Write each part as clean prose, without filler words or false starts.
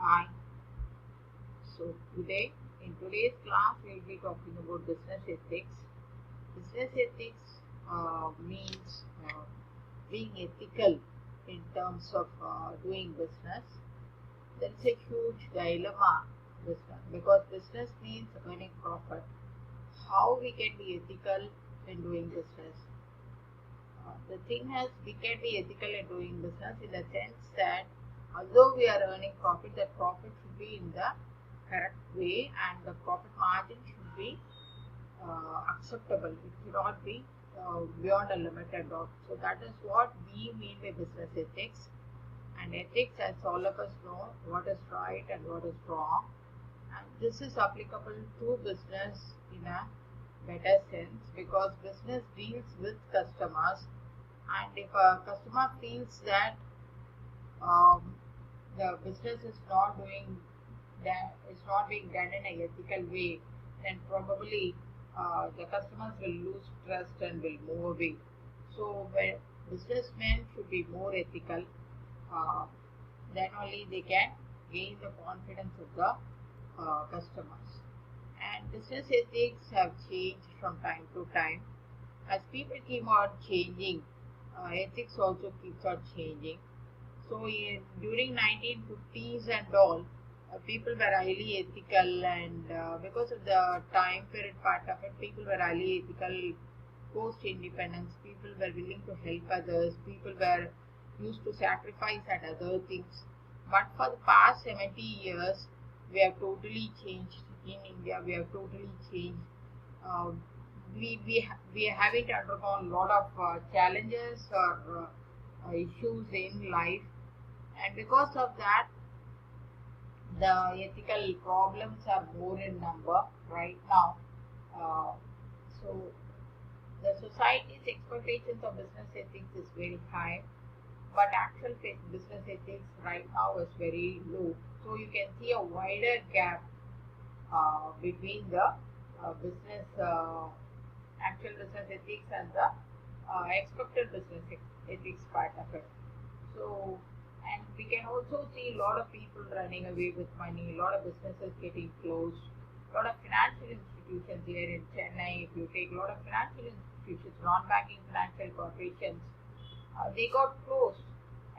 Hi. So in today's class, we will be talking about business ethics. Business ethics means being ethical in terms of doing business. There is a huge dilemma business because business means earning profit. How we can be ethical in doing business? The thing is, we can be ethical in doing business in the sense that although we are earning profit, that profit should be in the correct way and the profit margin should be acceptable. It should not be beyond a limit and all. So that is what we mean by business ethics. And ethics, as all of us know, what is right and what is wrong. And this is applicable to business in a better sense because business deals with customers, and if a customer feels that um, the business is not doing that, is not being done in an ethical way, then probably the customers will lose trust and will move away. So when businessmen should be more ethical, uh, then only they can gain the confidence of the customers. And business ethics have changed from time to time. As people keep on changing, ethics also keeps on changing. So during 1950s and all, people were highly ethical, and because of the time period part of it, people were highly ethical. Post independence, people were willing to help others. People were used to sacrifice and other things. But for the past 70 years, we have totally changed. In India, we have totally changed. Uh, we haven't undergone a lot of challenges or issues in life, and because of that the ethical problems are more in number right now. uh, so the society's expectations of business ethics is very high, but actual business ethics right now is very low. So you can see a wider gap between the business actual business ethics and the expected business ethics part of it. So, and we can also see a lot of people running away with money, a lot of businesses getting closed, a lot of financial institutions here in Chennai. If you take a lot of financial institutions, non-banking financial corporations, they got closed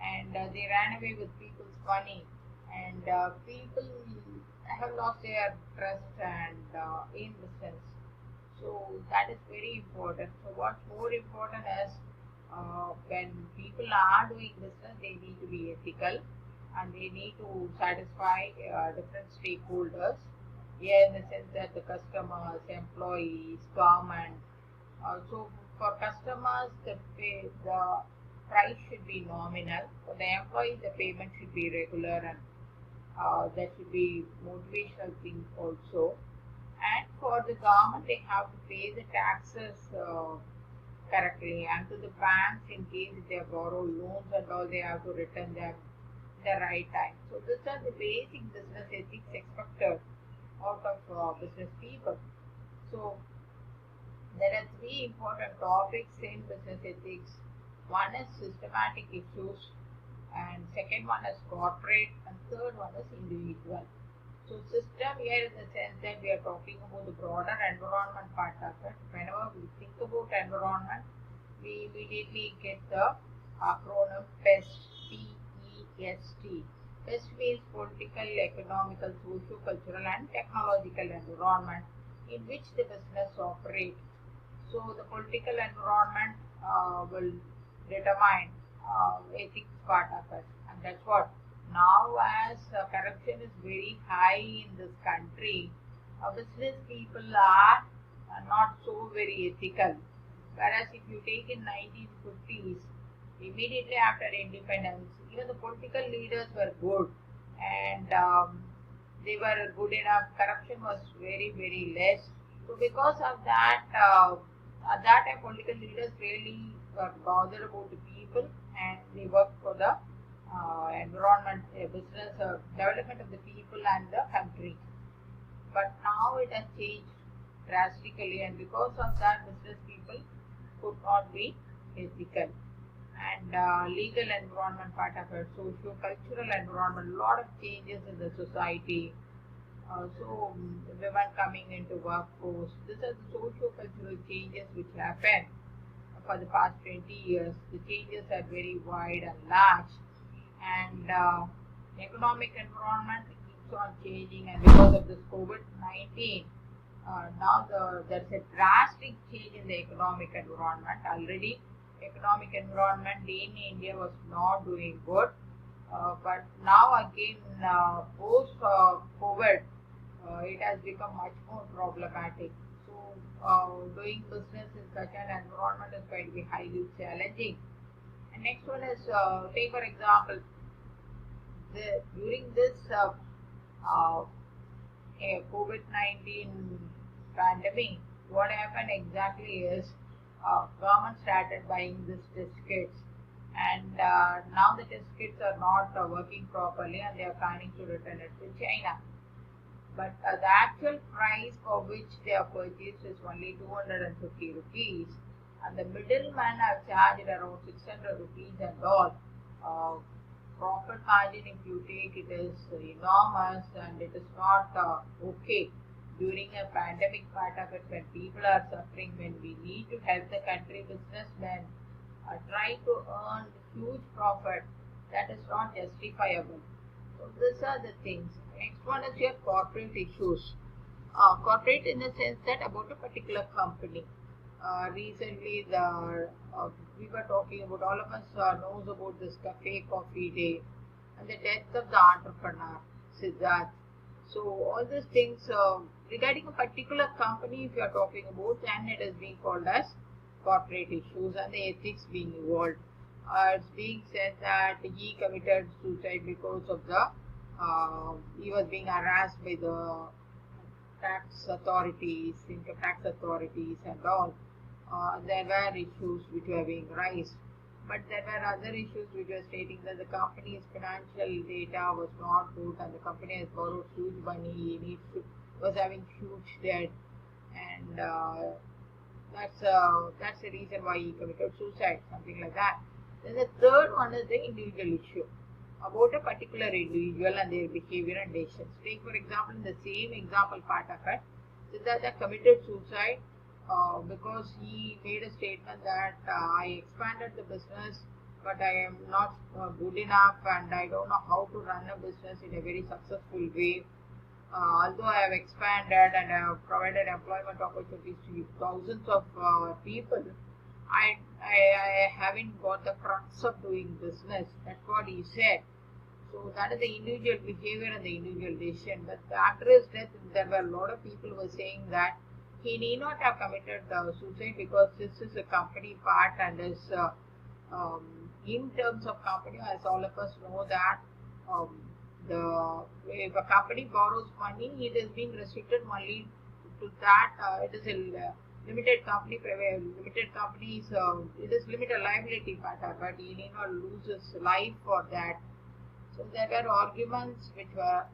and they ran away with people's money, and people have lost their trust and in business. So that is very important. So what's more important is when people are doing business, they need to be ethical and they need to satisfy different stakeholders. Yeah, in the sense that the customers, employees, government. So for customers, the price should be nominal. For the employees, the payment should be regular, and there should be motivational things also. And for the government, they have to pay the taxes correctly, and to the banks, in case they borrow loans and all, they have to return them the right time. So these are the basic business ethics expected out of business people. So there are three important topics in business ethics. One is systematic issues, and second one is corporate, and third one is individual. So system here in the sense that we are talking about the broader environment part of it. Whenever we think about environment, we immediately get the acronym PEST, P-E-S-T. PEST means political, economical, socio-cultural and technological environment in which the business operates. So the political environment will determine ethics part of it, and that's what. Now, as corruption is very high in this country, business people are not so very ethical. Whereas if you take in 1950s, immediately after independence, even the political leaders were good, and they were good enough. Corruption was very very less. So because of that, at that time political leaders really were bothered about the people, and they worked for the environment, business, development of the people and the country. But now it has changed drastically, and because of that, business people could not be ethical. and legal environment part of it, socio-cultural environment, a lot of changes in the society. Women coming into workforce, these are the socio-cultural changes which happen for the past 20 years. The changes are very wide and large, and economic environment keeps on changing, and because of this COVID-19, now there's a drastic change in the economic environment. Already economic environment in India was not doing good, but now again post COVID, it has become much more problematic. So doing business in such an environment is going to be highly challenging. And next one is, take for example, during this uh, COVID-19 pandemic, what happened exactly is government started buying these test kits, and now the test kits are not working properly, and they are planning to return it to China. But the actual price for which they are purchased is only 250 rupees, and the middleman have charged around 600 rupees and all. Uh, Profit margin, if you take, it is enormous, and it is not okay during a pandemic part of it, when people are suffering, when we need to help the country. Businessmen try to earn huge profit, that is not justifiable. So these are the things. Next one is your corporate issues. Corporate in the sense that about a particular company. Recently, we were talking about, all of us knows about this Cafe Coffee Day and the death of the entrepreneur Siddharth. So all these things regarding a particular company, if you are talking about, then it is being called as corporate issues and the ethics being involved. It's being said that he committed suicide because of he was being harassed by the tax authorities, income tax authorities, and all. There were issues which were being raised, but there were other issues which were stating that the company's financial data was not good, and the company has borrowed huge money. Was having huge debt, and that's the reason why he committed suicide, something like that. Then the third one is the individual issue about a particular individual and their behavior and decisions. Take for example, in the same example part of it, Siddhartha committed suicide because he made a statement that I expanded the business, but I am not good enough, and I don't know how to run a business in a very successful way. Although I have expanded and I have provided employment opportunities to thousands of people, I haven't got the crux of doing business. That's what he said. So that is the individual behavior and the individual decision. But after his death, there were a lot of people who were saying that he need not have committed suicide, because this is a company part, and is in terms of company, as all of us know that um, if a company borrows money, it is being restricted only to that. It is a limited company. Limited companies, it is limited liability matter, but he need not lose his life for that. So there were arguments which were,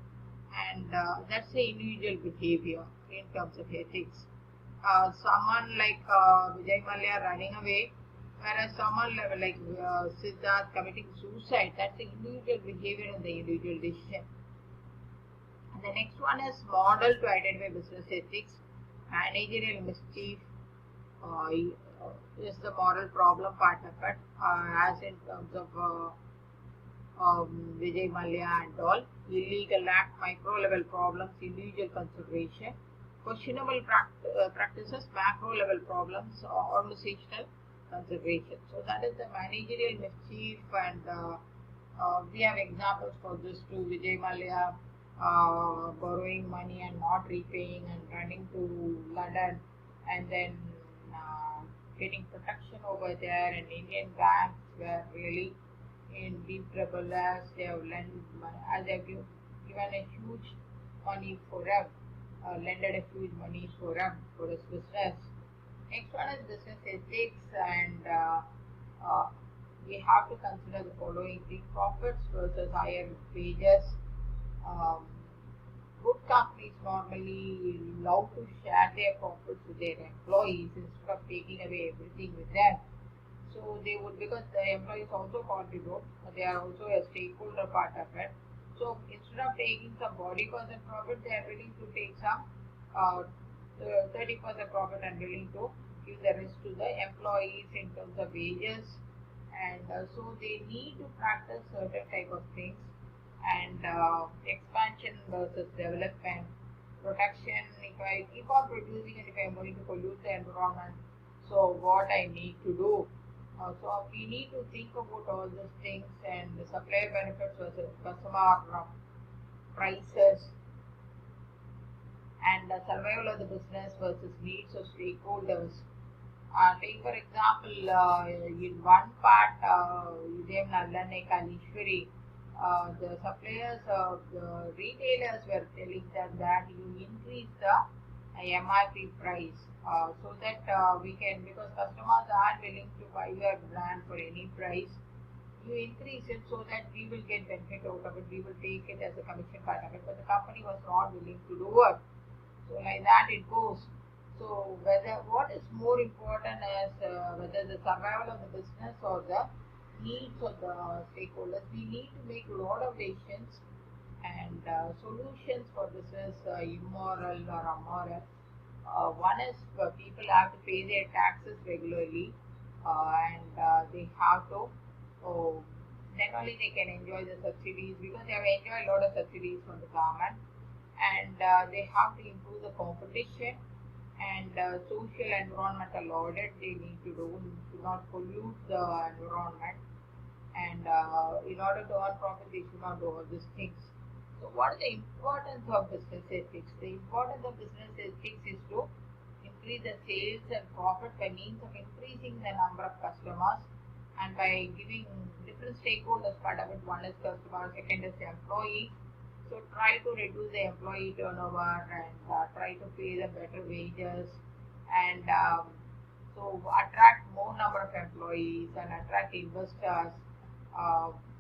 and that's the individual behavior in terms of ethics. Someone like Vijay Mallya running away, whereas someone like Siddharth committing suicide, that's the individual behavior and the individual decision. And the next one is model to identify business ethics. Managerial mischief is the moral problem part of it, as in terms of Vijay Mallya and all. Illegal act, micro level problems, individual consideration. Questionable practices, macro level problems, organizational consideration. So that is the managerial mischief, and we have examples for this too. Vijay Mallya borrowing money and not repaying, and running to London, and then getting protection over there, and Indian banks were really in deep trouble, as they have given a huge money for him, lended a huge money for him for his business. Next one is business ethics, and we have to consider the following things: profits versus higher wages. Um, Good companies normally love to share their profits with their employees instead of taking away everything with them. So they would, because the employees also contribute, they are also a stakeholder part of it. So instead of taking some 40% profit, they are willing to take some 30% profit and willing to give the rest to the employees in terms of wages. And so they need to practice certain type of things, and expansion versus development, protection. If I keep on producing and if I'm going to pollute the environment, so what I need to do? So we need to think about all these things, and the supplier benefits versus customer prices, and the survival of the business versus needs of stakeholders. Take for example, in one part, Udayam Nallane Kalishwari, the suppliers, the retailers were telling them that you increase the MRP price, so that we can, because customers are willing to buy your brand for any price, you increase it so that we will get benefit out of it, we will take it as a commission part of it, but the company was not willing to do it. So like that it goes. So whether what is more important is whether the survival of the business or the needs of the stakeholders. We need to make a lot of decisions and solutions for business, immoral or amoral. One is people have to pay their taxes regularly, and they have to. Oh, then only they can enjoy the subsidies, because they have enjoyed a lot of subsidies from the government, and they have to improve the competition, and social environmental audit they need to do to not pollute the environment, and in order to earn profit they should not do all these things. So what is the importance of business ethics? The importance of business ethics is to increase the sales and profit by means of increasing the number of customers, and by giving different stakeholders part of it. One is customer, second is employee. So try to reduce the employee turnover, and try to pay the better wages, and so attract more number of employees and attract investors.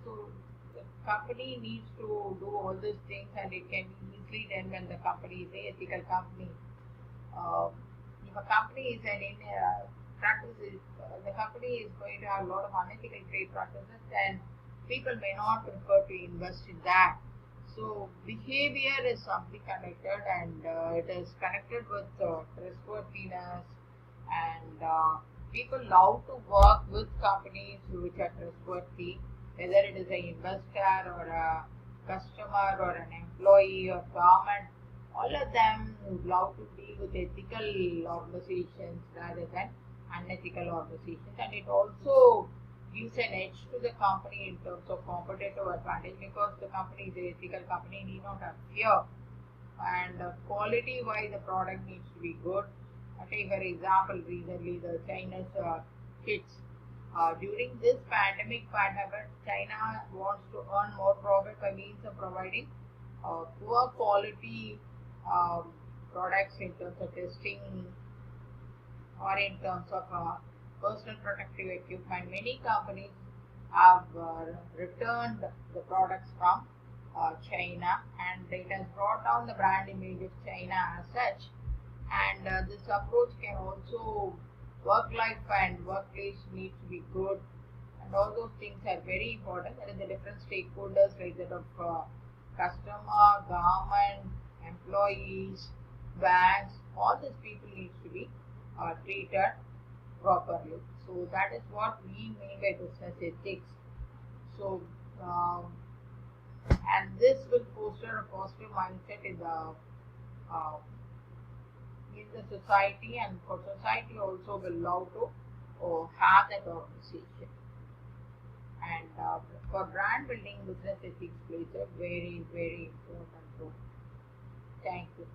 So the company needs to do all these things, and it can be easily done when the company is an ethical company. Uh, if a company is an in practices, the company is going to have a lot of unethical trade practices, then people may not prefer to invest in that. So behavior is something connected, and it is connected with trustworthiness, and people love to work with companies which are trustworthy, whether it is an investor or a customer or an employee or government. All of them would love to deal with ethical organizations rather than unethical organizations, and it also gives an edge to the company in terms of competitive advantage, because the company is an ethical company, need not have fear, and quality wise the product needs to be good. Take for example, recently the China's kids. During this pandemic, China wants to earn more profit by means of providing poor quality um, products in terms of testing, or in terms of personal protective equipment. Many companies have returned the products from China, and it has brought down the brand image of China as such. And this approach can also, work life and workplace needs to be good, and all those things are very important. There are the different stakeholders like that of customer, government, employees, banks. All these people needs to be treated properly. So that is what we mean by business ethics. So and this will foster a positive mindset uh, in the society, and for society also will love to have that organization. And for brand building, business ethics plays a very important role. Thank you.